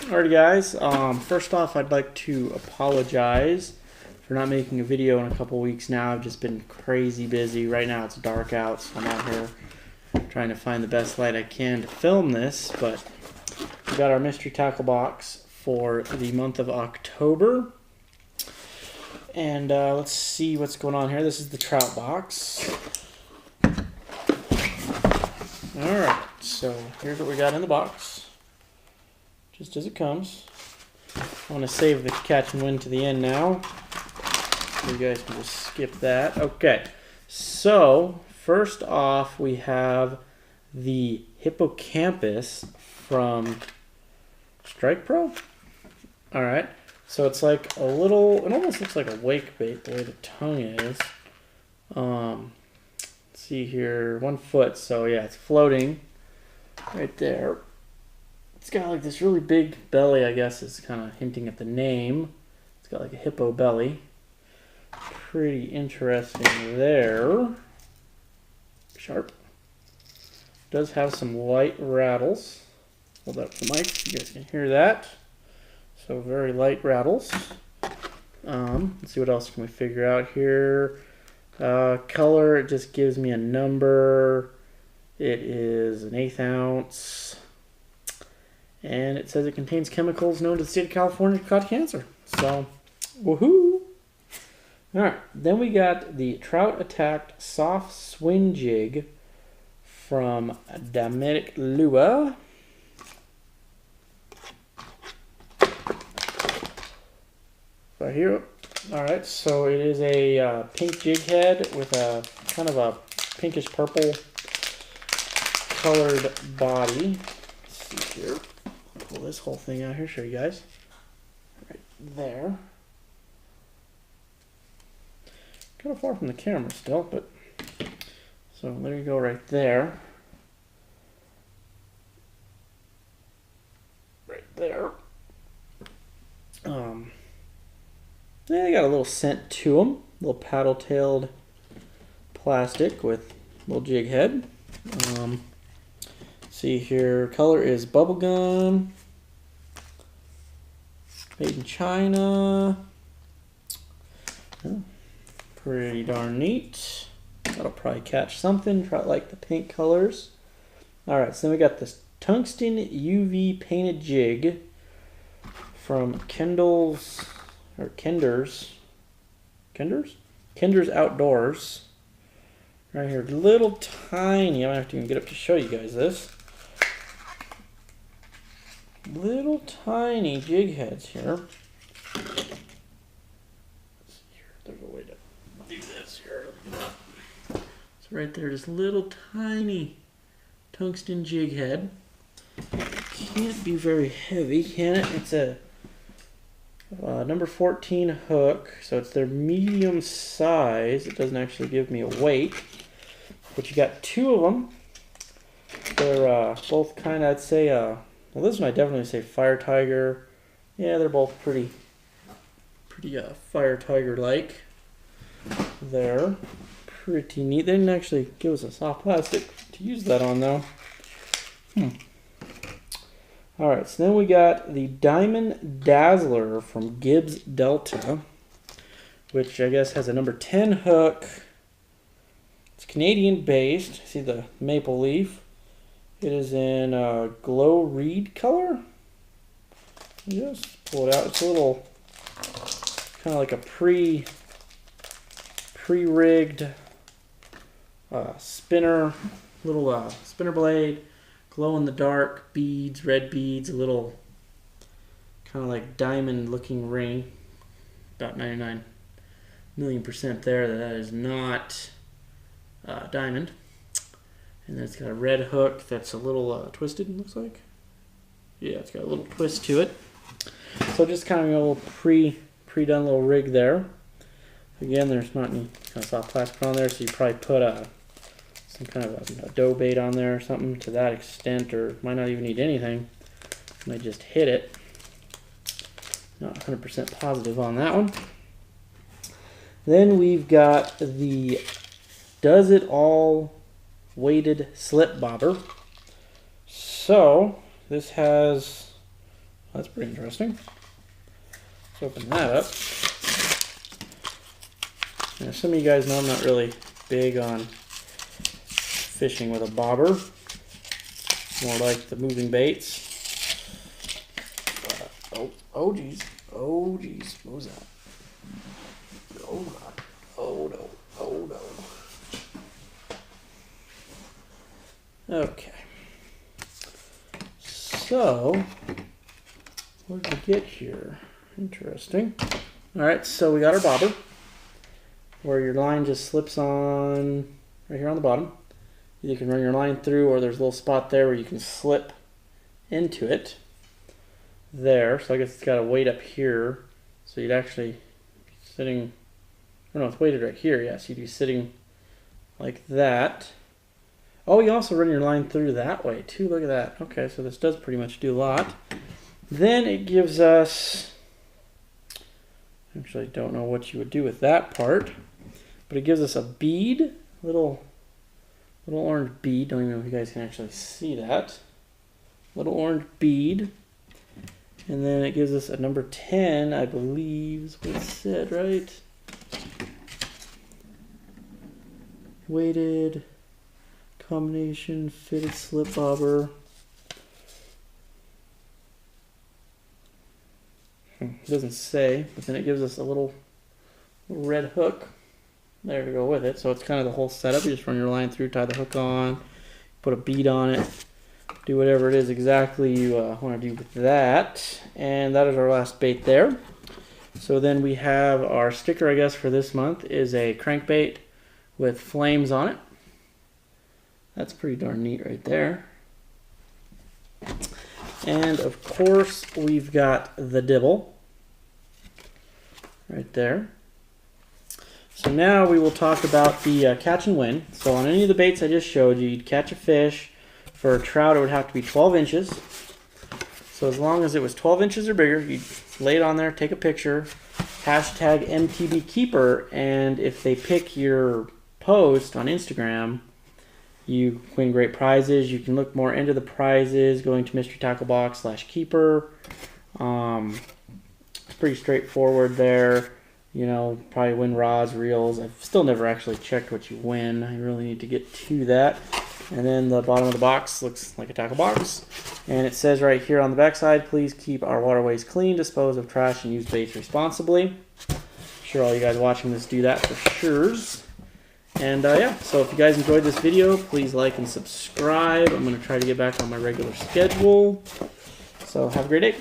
Alrighty guys, first off I'd like to apologize for not making a video in a couple weeks now. I've just been crazy busy. Right now it's dark out, so I'm out here trying to find the best light I can to film this, but we got our mystery tackle box for the month of October. And let's see what's going on here. This is the trout box. Alright, so here's what we got in the box. Just as it comes. I want to save the catch and win to the end now. So you guys can just skip that. Okay, so first off we have the hippocampus from Strike Pro. Alright, so it's like a little, it almost looks like a wake bait the way the tongue is. Let's see here, 1 foot, so yeah, it's floating right there. It's got like this really big belly, I guess is kind of hinting at the name. It's got like a hippo belly. Pretty interesting there. Sharp. Does have some light rattles. Hold up the mic so you guys can hear that. So very light rattles. Let's see what else can we figure out here. Color, it just gives me a number. It is an 1/8 ounce. And it says it contains chemicals known to the state of California to cause cancer. So, woohoo! Alright, then we got the Trout Attacked Soft Swing Jig from Dominic Lua. Right here. Alright, so it is a pink jig head with a kind of a pinkish purple colored body. Let's see here. Pull this whole thing out here, show you guys. Right there. Kind of far from the camera still, but so there you go, right there. Right there. Yeah, they got a little scent to them. Little paddle-tailed plastic with little jig head. See here, color is bubblegum, made in China. Oh, pretty darn neat. That'll probably catch something. Try like the pink colors. Alright, so then we got this tungsten UV painted jig from Kendall's or Kinder's Outdoors. Right here, little tiny, I might have to even get up to show you guys this. Little tiny jig heads here. There's a way to do this here. So right there, this little tiny tungsten jig head. Can't be very heavy, can it? It's a number 14 hook, so it's their medium size. It doesn't actually give me a weight, but you got 2 of them. They're both kind of, I'd say, well, this one I definitely say Fire Tiger. Yeah, they're both pretty Fire Tiger-like. They're pretty neat. They didn't actually give us a soft plastic to use that on, though. Alright, so then we got the Diamond Dazzler from Gibbs Delta, which I guess has a number 10 hook. It's Canadian-based. See the maple leaf? It is in glow reed color. Just pull it out. It's a little kind of like a pre-rigged spinner, little spinner blade, glow in the dark beads, red beads, a little kind of like diamond looking ring. About 99,000,000% there. That is not diamond. And then it's got a red hook that's a little twisted, it looks like. Yeah, it's got a little twist to it. So just kind of a little pre-done little rig there. Again, there's not any kind of soft plastic on there, so you probably put some kind of a dough bait on there or something to that extent, or might not even need anything. You might just hit it. Not 100% positive on that one. Then we've got the Does It All weighted slip bobber. So this has That's pretty interesting. Let's open that up. Now, some of you guys know I'm not really big on fishing with a bobber. More like the moving baits. Oh geez. Oh geez. What was that? Oh god. Oh no. Oh no. Okay. So, what did we get here? Interesting. Alright, so we got our bobber, where your line just slips on right here on the bottom. You can run your line through, or there's a little spot there where you can slip into it. There, so I guess it's got a weight up here. So you'd actually be sitting, I don't know, it's weighted right here, yeah, so you'd be sitting like that. Oh, you also run your line through that way too, look at that. Okay, so this does pretty much do a lot. Then it gives us, actually don't know what you would do with that part, but it gives us a bead, little orange bead. Don't even know if you guys can actually see that. Little orange bead. And then it gives us a number 10, I believe is what it said, right? Weighted combination fitted slip bobber. It doesn't say, but then it gives us a little red hook there to go with it. So it's kind of the whole setup. You just run your line through, tie the hook on, put a bead on it, do whatever it is exactly you want to do with that. And that is our last bait there. So then we have our sticker, I guess, for this month is a crankbait with flames on it. That's pretty darn neat right there. And of course, we've got the dibble right there. So now we will talk about the catch and win. So on any of the baits I just showed you, you'd catch a fish. For a trout, it would have to be 12 inches. So as long as it was 12 inches or bigger, you'd lay it on there, take a picture, hashtag MTB Keeper, and if they pick your post on Instagram, you win great prizes. You can look more into the prizes going to Mystery Tackle Box/Keeper. It's pretty straightforward there. You know, probably win rods, reels. I've still never actually checked what you win. I really need to get to that. And then the bottom of the box looks like a tackle box. And it says right here on the back side, please keep our waterways clean, dispose of trash, and use baits responsibly. I'm sure all you guys watching this do that for sure. And yeah, so if you guys enjoyed this video, please like and subscribe. I'm going to try to get back on my regular schedule. So have a great day.